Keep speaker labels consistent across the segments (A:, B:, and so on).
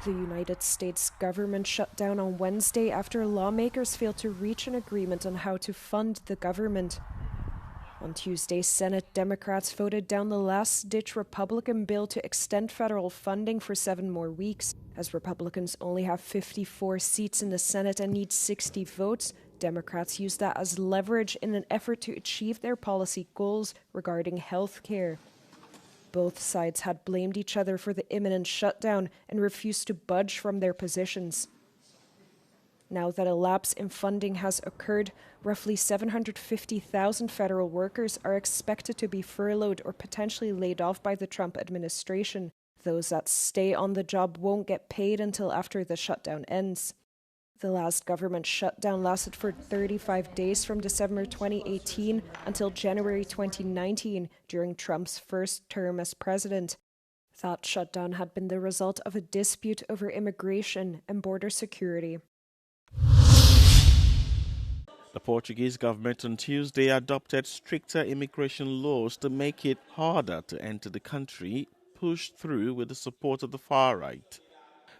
A: The United States government shut down on Wednesday after lawmakers failed to reach an agreement on how to fund the government. On Tuesday, Senate Democrats voted down the last-ditch Republican bill to extend federal funding for 7 more weeks. As Republicans only have 54 seats in the Senate and need 60 votes, Democrats use that as leverage in an effort to achieve their policy goals regarding health care. Both sides had blamed each other for the imminent shutdown and refused to budge from their positions. Now that a lapse in funding has occurred, roughly 750,000 federal workers are expected to be furloughed or potentially laid off by the Trump administration. Those that stay on the job won't get paid until after the shutdown ends. The last government shutdown lasted for 35 days from December 2018 until January 2019 during Trump's first term as president. That shutdown had been the result of a dispute over immigration and border security.
B: The Portuguese government on Tuesday adopted stricter immigration laws to make it harder to enter the country, pushed through with the support of the far right.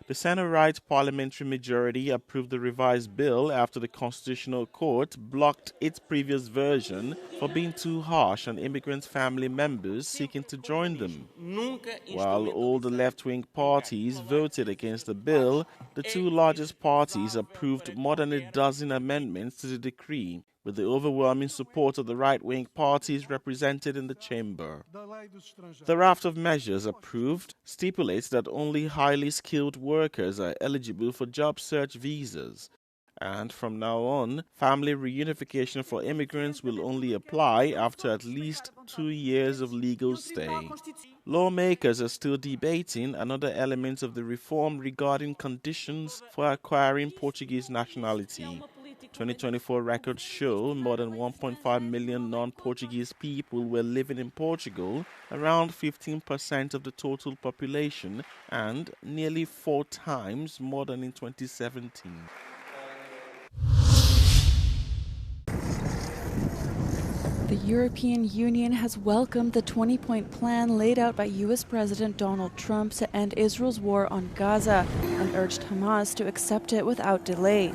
B: The centre-right parliamentary majority approved the revised bill after the Constitutional Court blocked its previous version for being too harsh on immigrants' family members seeking to join them. While all the left-wing parties voted against the bill, the two largest parties approved more than a dozen amendments to the decree, with the overwhelming support of the right-wing parties represented in the chamber. The raft of measures approved stipulates that only highly skilled workers are eligible for job search visas, and from now on, family reunification for immigrants will only apply after at least 2 years of legal stay. Lawmakers are still debating another element of the reform regarding conditions for acquiring Portuguese nationality. 2024 records show more than 1.5 million non-Portuguese people were living in Portugal, around 15% of the total population, and nearly 4 times more than in 2017.
C: The European Union has welcomed the 20-point plan laid out by U.S. President Donald Trump to end Israel's war on Gaza and urged Hamas to accept it without delay.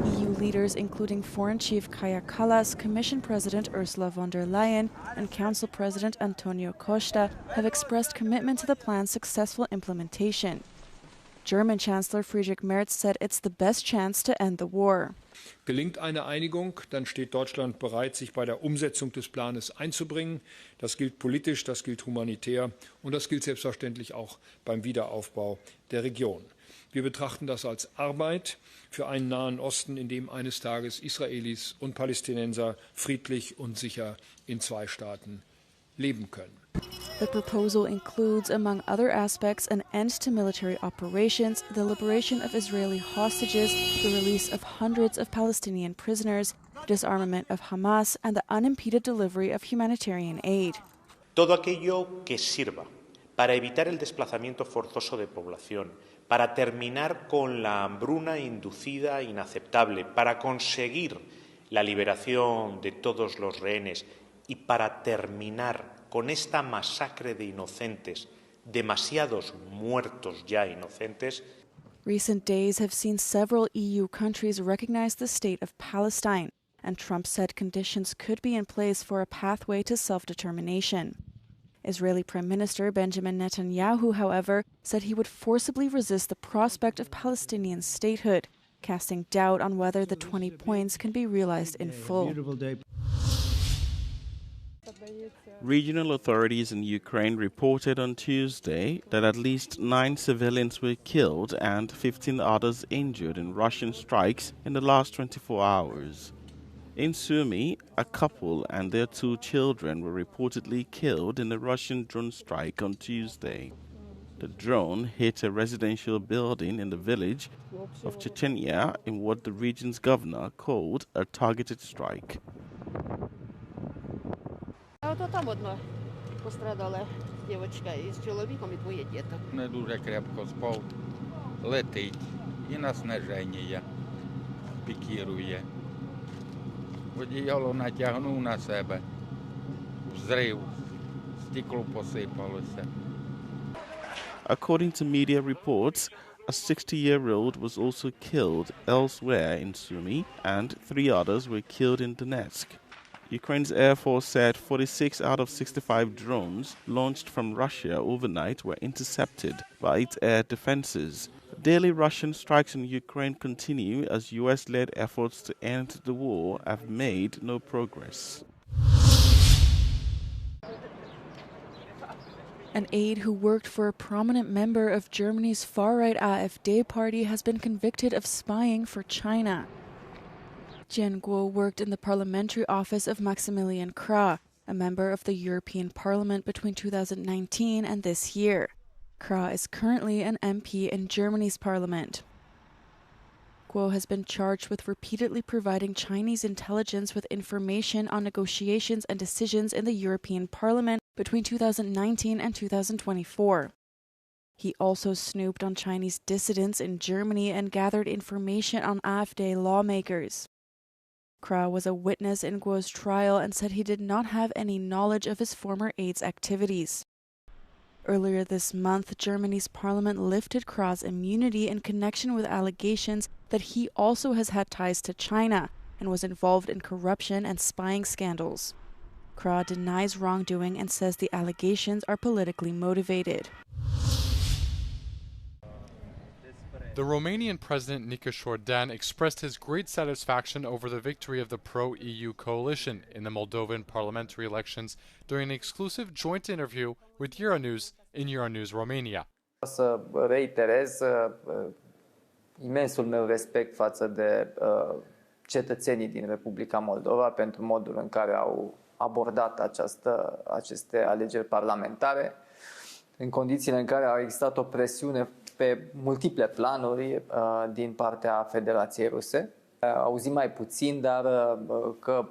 C: EU leaders, including Foreign Chief Kaja Kallas, Commission President Ursula von der Leyen, and Council President Antonio Costa, have expressed commitment to the plan's successful implementation. German Chancellor Friedrich Merz said it's the best chance to end the war.
D: Gelingt eine Einigung, dann steht Deutschland bereit, sich bei der Umsetzung des Planes einzubringen. Das gilt politisch, das gilt humanitär und das gilt selbstverständlich auch beim Wiederaufbau der Region. Wir betrachten das als Arbeit für einen Nahen Osten, in dem eines Tages Israelis und Palästinenser friedlich und sicher in 2 Staaten leben können.
C: The proposal includes, among other aspects, an end to military operations, the liberation of Israeli hostages, the release of hundreds of Palestinian prisoners, disarmament of Hamas, and the unimpeded delivery of humanitarian aid.
E: Todo aquello que sirva para evitar el desplazamiento forzoso de población, para terminar con la hambruna inducida inaceptable, para conseguir la liberación de todos los rehenes y para terminar con esta masacre de inocentes, demasiados muertos ya inocentes.
C: Recent days have seen several EU countries recognize the state of Palestine, and Trump said conditions could be in place for a pathway to self-determination. Israeli Prime Minister Benjamin Netanyahu, however, said he would forcibly resist the prospect of Palestinian statehood, casting doubt on whether the 20 points can be realized in full.
B: Regional authorities in Ukraine reported on Tuesday that at least 9 civilians were killed and 15 others injured in Russian strikes in the last 24 hours. In Sumy, a couple and their 2 children were reportedly killed in a Russian drone strike on Tuesday. The drone hit a residential building in the village of Chechnya in what the region's governor called a targeted strike.
F: Там одна пострадала дівчинка із чоловіком і 2 діток.
G: Не дуже крепко спав, летить і на сниження пікірує. Одіяло натягнув на себе, взрив, стекло посипалося.
B: According to media reports, A 60-year-old was also killed elsewhere in Sumy, and 3 others were killed in Donetsk. Ukraine's Air Force said 46 out of 65 drones launched from Russia overnight were intercepted by its air defenses. Daily Russian strikes in Ukraine continue as US-led efforts to end the war have made no progress.
C: An aide who worked for a prominent member of Germany's far-right AfD party has been convicted of spying for China. Jian Guo worked in the parliamentary office of Maximilian Krah, a member of the European Parliament between 2019 and this year. Krah is currently an MP in Germany's parliament. Guo has been charged with repeatedly providing Chinese intelligence with information on negotiations and decisions in the European Parliament between 2019 and 2024. He also snooped on Chinese dissidents in Germany and gathered information on AfD lawmakers. Krah was a witness in Guo's trial and said he did not have any knowledge of his former aide's activities. Earlier this month, Germany's parliament lifted Krah's immunity in connection with allegations that he also has had ties to China and was involved in corruption and spying scandals. Krah denies wrongdoing and says the allegations are politically motivated.
H: The Romanian President Nica Jordan expressed his great satisfaction over the victory of the pro-EU coalition in the Moldovan parliamentary elections during an exclusive joint interview with Euronews in Euronews Romania.
I: Să reiterez imensul meu respect față de cetățenii din Republica Moldova pentru modul în care au abordat aceste alegeri parlamentare, în condițiile în care a existat o presiune pe multiple planuri din partea Federației Ruse. Auzim mai puțin, dar că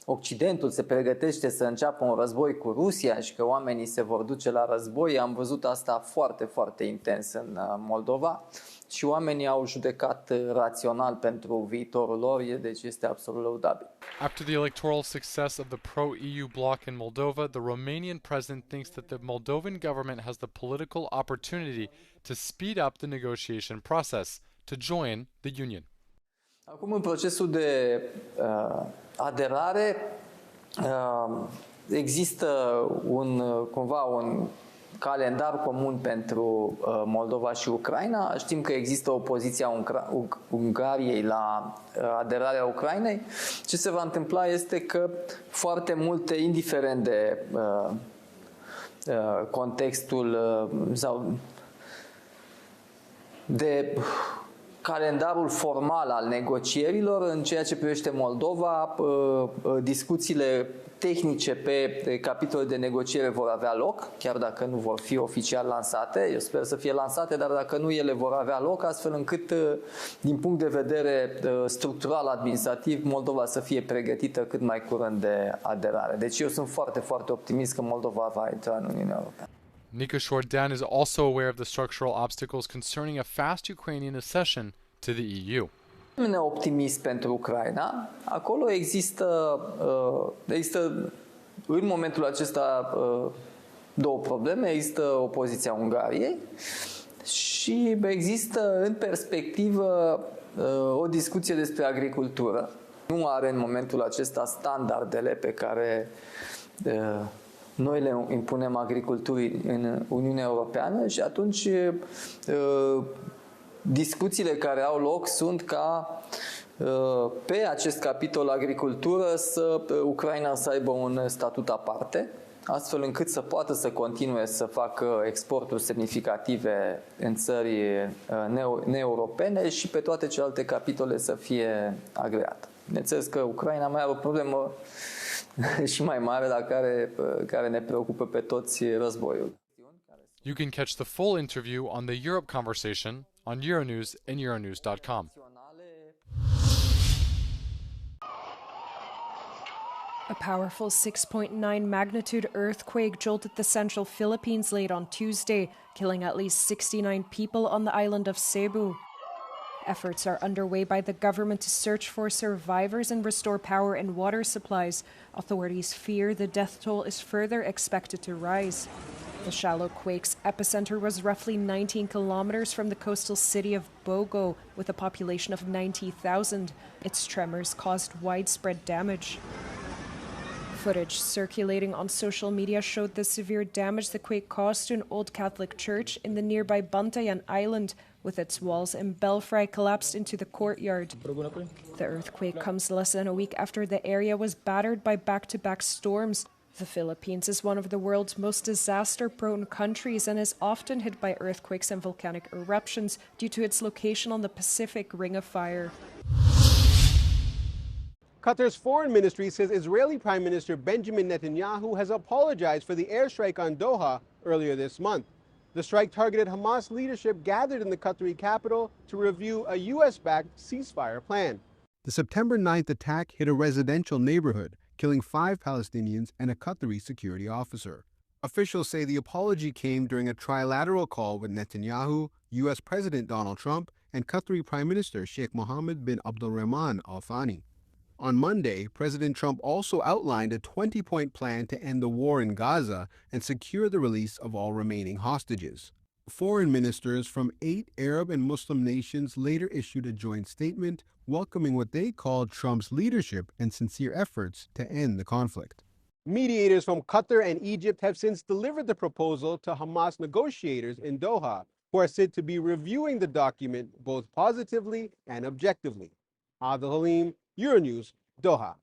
I: Occidentul se pregătește să înceapă un război cu Rusia și că oamenii se vor duce la război. Am văzut asta foarte, foarte intens în Moldova și oamenii au judecat rațional pentru viitorul lor, deci este absolut lăudabil.
H: After the electoral success of the pro-EU bloc in Moldova, the Romanian president thinks that the Moldovan government has the political opportunity to speed up the negotiation process to join the Union.
I: Acum, în procesul de aderare, există cumva un calendar comun pentru Moldova și Ucraina. Știm că există opoziția Ungariei la aderarea Ucrainei. Ce se va întâmpla este că foarte multe, indiferent de contextul sau de calendarul formal al negocierilor, în ceea ce privește Moldova, discuțiile tehnice pe capitole de negociere vor avea loc, chiar dacă nu vor fi oficial lansate. Eu sper să fie lansate, dar dacă nu, ele vor avea loc, astfel încât, din punct de vedere structural, administrativ, Moldova să fie pregătită cât mai curând de aderare. Deci eu sunt foarte, foarte optimist că Moldova va intra în Uniunea Europeană.
H: Nica Jordan is also aware of the structural obstacles concerning a fast Ukrainian accession to the EU.
I: Sunt optimist pentru Ucraina. Acolo există în momentul acesta două probleme. Există opoziția Ungariei și există în perspectivă o discuție despre agricultură. Nu are în momentul acesta standardele pe care noi le impunem agriculturii în Uniunea Europeană și atunci discuțiile care au loc sunt ca pe acest capitol agricultură Ucraina să aibă un statut aparte, astfel încât să poată să continue să facă exporturi semnificative în țări neeuropene și pe toate celelalte capitole să fie agreată. Bineînțeles că Ucraina mai are o problemă și mai mare, dar care ne preocupă pe toți, războiul.
H: You can catch the full interview on the Europe Conversation on Euronews and euronews.com.
A: A powerful 6.9 magnitude earthquake jolted the central Philippines late on Tuesday, killing at least 69 people on the island of Cebu. Efforts are underway by the government to search for survivors and restore power and water supplies. Authorities fear the death toll is further expected to rise. The shallow quake's epicenter was roughly 19 kilometers from the coastal city of Bogo, with a population of 90,000. Its tremors caused widespread damage. Footage circulating on social media showed the severe damage the quake caused to an old Catholic church in the nearby Bantayan Island, with its walls and belfry collapsed into the courtyard. The earthquake comes less than a week after the area was battered by back-to-back storms. The Philippines is one of the world's most disaster-prone countries and is often hit by earthquakes and volcanic eruptions due to its location on the Pacific Ring of Fire.
J: Qatar's foreign ministry says Israeli Prime Minister Benjamin Netanyahu has apologized for the airstrike on Doha earlier this month. The strike targeted Hamas leadership gathered in the Qatari capital to review a U.S.-backed ceasefire plan.
K: The September 9th attack hit a residential neighborhood, killing 5 Palestinians and a Qatari security officer. Officials say the apology came during a trilateral call with Netanyahu, U.S. President Donald Trump, and Qatari Prime Minister Sheikh Mohammed bin Abdulrahman Al Thani. On Monday, President Trump also outlined a 20-point plan to end the war in Gaza and secure the release of all remaining hostages. Foreign ministers from 8 Arab and Muslim nations later issued a joint statement welcoming what they called Trump's leadership and sincere efforts to end the conflict.
J: Mediators from Qatar and Egypt have since delivered the proposal to Hamas negotiators in Doha, who are said to be reviewing the document both positively and objectively. Adil Halim, Euronews, Doha.